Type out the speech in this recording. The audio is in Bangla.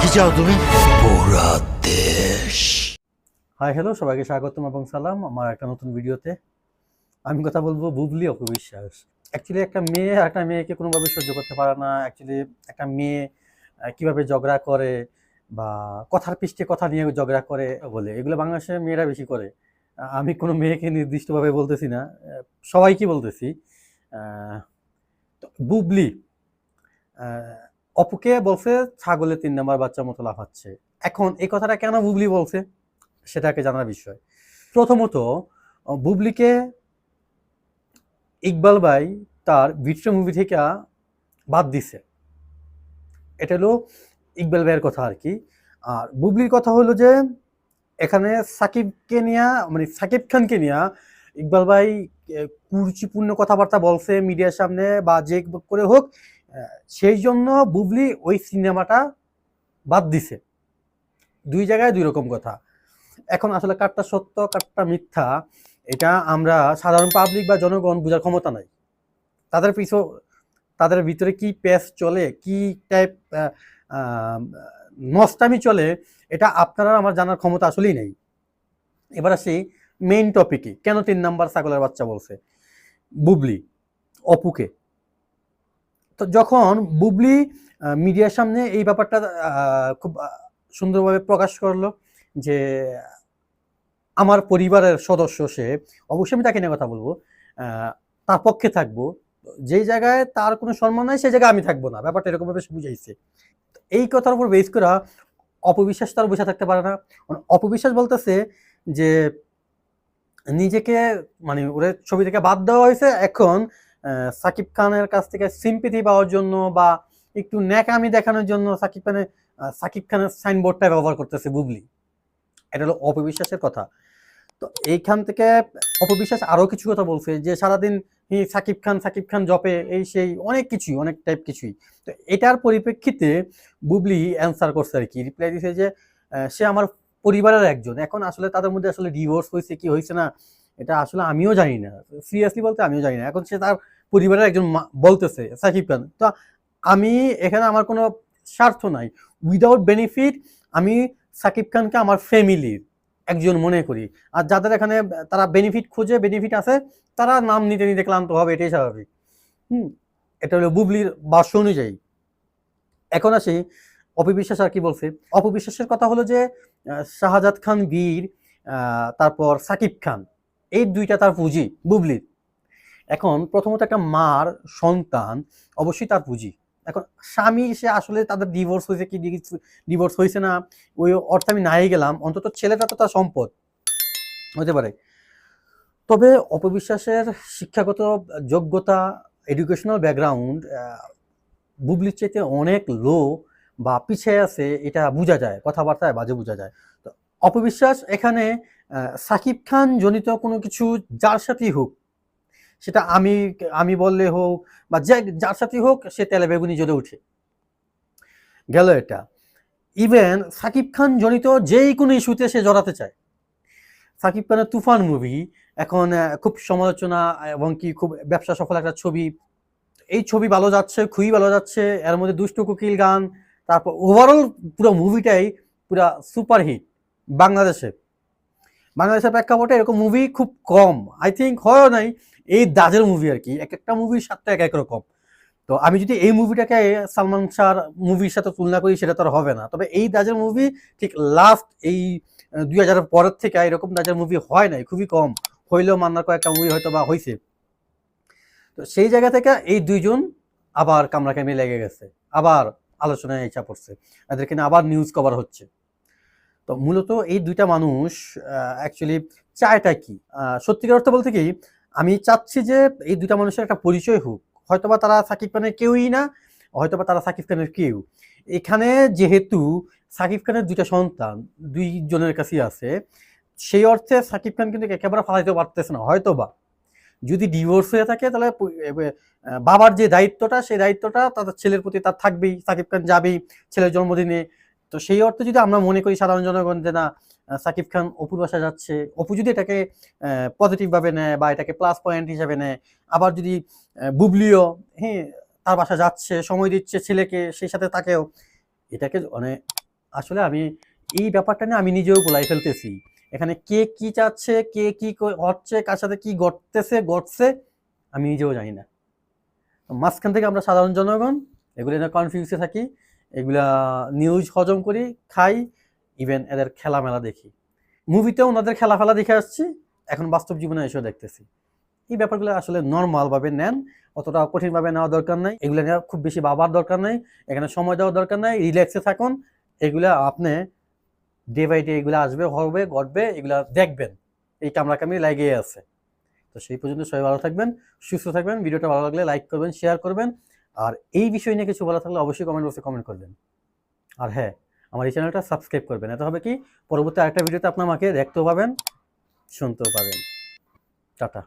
কি চাও তুমি? পুরা দেশ। হাই হ্যালো, সবাইকে স্বাগতম এবং সালাম আমার একটা নতুন ভিডিওতে। আমি কথা বলবো বুবলি অপবিশ্বাস। অ্যাকচুয়ালি একটা মেয়ে একটা মেয়েকে কোনোভাবে সহ্য করতে পারে না। অ্যাকচুয়ালি একটা মেয়ে কিভাবে ঝগড়া করে বা কথার পিষ্টে কথা নিয়ে ঝগড়া করে বলে, এগুলো বাংলাদেশের মেয়েরা বেশি করে। আমি কোনো মেয়েকে নির্দিষ্টভাবে বলতেছি না, সবাইকে বলতেছি। তো বুবলি অপুকে বলছে ছাগলের ৩ নাম্বার বাচ্চার মতো লাফাচ্ছে। এখন এই কথাটা কেন বুবলি বলছে সেটাকে জানার বিষয়। প্রথমত বুবলিকে ইকবাল ভাই তার ভিট্রে মুভি থেকে বাদ দিছে, এটা হলো ইকবাল ভাইয়ের কথা আর কি। আর বুবলির কথা হলো যে এখানে সাকিবকে নিয়ে, মানে সাকিব খানকে নিয়ে ইকবাল ভাই কুরুচিপূর্ণ কথাবার্তা বলছে মিডিয়ার সামনে বা যে করে হোক, সেই জন্য বুবলি ওই সিনেমাটা বাদ দিছে। দুই জায়গায় দুই রকম কথা। এখন আসলে কারটা সত্য কারটা মিথ্যা এটা আমরা সাধারণ পাবলিক বা জনগণ বোঝার ক্ষমতা নাই। তাদের ভিতরে কি পেস চলে, কি টাইপ নষ্টামি চলে, এটা আপনারা আমার জানার ক্ষমতা আসলেই নেই। এবার আসি মেইন টপিকে, কেন ৩ নাম্বার ছাগলের বাচ্চা বলছে বুবলি অপুকে। তো যখন বুবলি মিডিয়ার সামনে এই ব্যাপারটা খুব সুন্দরভাবে প্রকাশ করলো যে আমার পরিবারের সদস্য সে, অবশ্যই আমি তাকে নিয়ে কথা বলবো, তার পক্ষে থাকবো। যেই জায়গায় তার কোনো সম্মান নাই সেই জায়গায় আমি থাকবো না, ব্যাপারটা এরকম ভাবে বুঝাইছে। এই কথার উপর বেস করা অপবিশ্বাস তার বসে থাকতে পারে না। অপবিশ্বাস বলতেছে যে নিজেকে, মানে ওরে ছবি থেকে বাদ দেওয়া হয়েছে, এখন সাকিব খানের কাছ থেকে সিম্পিথি পাওয়ার জন্য বা একটু ন্যাকামি দেখানোর জন্য সাকিব খানের সাইনবোর্ডটা ব্যবহার করতেছে বুবলি। এটা হলো অপবিশ্বাসের কথা। তো এইখান থেকে অপবিশ্বাস আরো কিছু কথা বলছে যে সারাদিন সাকিব খান জপে, এই সেই অনেক কিছুই, অনেক টাইপ কিছুই। তো এটার পরিপ্রেক্ষিতে বুবলি অ্যান্সার করছে আর কি, রিপ্লাই দিছে যে সে আমার পরিবারের একজন। এখন আসলে তাদের মধ্যে আসলে ডিভোর্স হয়েছে কি হয়েছে না এটা আসলে আমিও জানি না, সিরিয়াসলি বলতে আমিও জানি না। এখন সে তার পরিবারের একজন বলতেছে সাকিব খান। তো আমি এখানে আমার কোনো স্বার্থ নাই, উইদাউট বেনিফিট আমি সাকিব খানকে আমার ফ্যামিলির একজন মনে করি। আর যাদের এখানে তারা বেনিফিট খোঁজে, বেনিফিট আছে, তারা নাম নিতে নিতে ক্লান্ত হবে, এটাই স্বাভাবিক। এটা হলো বুবলির ভাষ্য অনুযায়ী। এখন আসি অপবিশ্বাস আর কি বলছে। অপবিশ্বাসের কথা হলো যে শাহজাদ খান বীর, তারপর সাকিব খান, এই দুইটা তার পুঁজি বুবলির। এখন প্রথমত একটা মার সন্তান অবশ্যই তার পুঁজি। এখন স্বামী সে আসলে তাদের ডিভোর্স হয়েছে কি ডিভোর্স হয়েছে না ওই অর্থে আমি নাই গেলাম, অন্তত ছেলেটা তো তার সম্পদ হতে পারে। তবে অপবিশ্বাসের শিক্ষাগত যোগ্যতা, এডুকেশনাল ব্যাকগ্রাউন্ড বুবলির চাইতে অনেক লো বা পিছিয়ে আছে, এটা বোঝা যায়, কথাবার্তায় বাজে বোঝা যায়। তো অপবিশ্বাস এখানে সাকিব খান জনিত কোনো কিছু যার সাথেই হোক, সেটা আমি বললে হোক বা যার সাথেই হোক, সে তেলে বেগুনি জ্বলে উঠে গেল এটা। ইভেন সাকিব খান জনিত যেই কোনো ইস্যুতে সে জড়াতে চায়। সাকিব খানের তুফান মুভি এখন খুব সমালোচনা এবং কি খুব ব্যবসা সফল একটা ছবি। এই ছবি ভালো যাচ্ছে, খুবই ভালো যাচ্ছে, এর মধ্যে দুষ্টু কোকিল গান, তারপর ওভারঅল পুরো মুভিটাই পুরা সুপারহিট। বাংলাদেশের প্রেক্ষাপটে এরকম মুভি খুব কম, আই থিঙ্ক হয় নাই। এই দাজের মুভি আর কি, এক একটা মুভির স্বাদটা এক এক রকম। তো আমি যদি এই মুভিটাকে সালমান শাহর মুভির সাথে তুলনা করি সেটা তো আর হবে না। তবে এই দাজের মুভি ঠিক লাস্ট এই 2000 পরের থেকে এরকম দাজের মুভি হয় নাই, খুবই কম। হইলেও মান্নার কয়েকটা মুভি হয়তো বা হয়েছে। তো সেই জায়গা থেকে এই দুইজন আবার কামড়াকামড়ি লেগে গেছে, আবার আলোচনায় ইচ্ছা পড়ছে, এদেরকে নিয়ে আবার নিউজ কভার হচ্ছে। তো মূলত এই দুইটা মানুষ অ্যাকচুয়ালি চায়টা কি, সত্যিকার অর্থ বলতে কি, আমি চাচ্ছি যে এই দুইটা মানুষের একটা পরিচয় হোক। হয়তোবা তারা সাকিব খানের কেউই না, হয়তোবা তারা সাকিব খানের কেউ। এখানে যেহেতু সাকিব খানের দুইটা সন্তান দুইজনের কাছেই আছে, সেই অর্থে সাকিব খান কিন্তু একেবারে ফালাইতে পারতেছে না। হয়তোবা যদি ডিভোর্স হয়ে থাকে তাহলে বাবার যে দায়িত্বটা, সেই দায়িত্বটা তাদের ছেলের প্রতি তার থাকবেই, সাকিব খান যাবেই ছেলের জন্মদিনে। তো সেই অর্থে যদি আমরা মনে করি সাধারণ জনগণ যে না, সাকিব খান অপুর বাসায় যাচ্ছে, অপু যদি এটাকে পজিটিভ ভাবে নেয় বা এটাকে প্লাস পয়েন্ট হিসাবে নেয়, আবার যদি বুবলিও তার বাসায় যাচ্ছে, সময় দিচ্ছে ছেলেকে, সেই সাথে তাকেও, এটাকে মানে আসলে আমি এই ব্যাপারটা নিয়ে আমি নিজেও গোলাই ফেলতেছি। এখানে কে কি চাচ্ছে, কে কি হচ্ছে, কার সাথে কি ঘটছে আমি নিজেও জানি না। মাঝখান থেকে আমরা সাধারণ জনগণ এগুলো নিয়ে কনফিউজে থাকি, এগুলা নিউজ হজম করি, খাই, ইভেন এদের খেলামেলা দেখি। মুভিতেও ওনাদের খেলাফেলা দেখে আসছি, এখন বাস্তব জীবনে এসেও দেখতেছি। এই ব্যাপারগুলো আসলে নর্মালভাবে নেন, অতটা কঠিনভাবে নেওয়া দরকার নাই, এগুলো নিয়ে খুব বেশি ভাবার দরকার নাই, এখানে সময় দেওয়ার দরকার নাই, রিল্যাক্সে থাকুন। এগুলা আপনি ডে বাই ডে এগুলো আসবে, হবে, ঘটবে, এগুলা দেখবেন, এই কামড়াকামড়ি লাগিয়ে আছে। তো সেই পর্যন্ত সবাই ভালো থাকবেন, সুস্থ থাকবেন। ভিডিওটা ভালো লাগলে লাইক করবেন, শেয়ার করবেন। আর এই বিষয় নিয়ে কিছু বলা থাকলে অবশ্যই কমেন্ট বক্সে কমেন্ট করবেন। আর হ্যাঁ, আমার এই চ্যানেলটা সাবস্ক্রাইব করবেন, এতে হবে কি পরবর্তী আরেকটা ভিডিওতে আপনি আমাকে দেখতেও পাবেন, শুনতেও পাবেন। টাটা।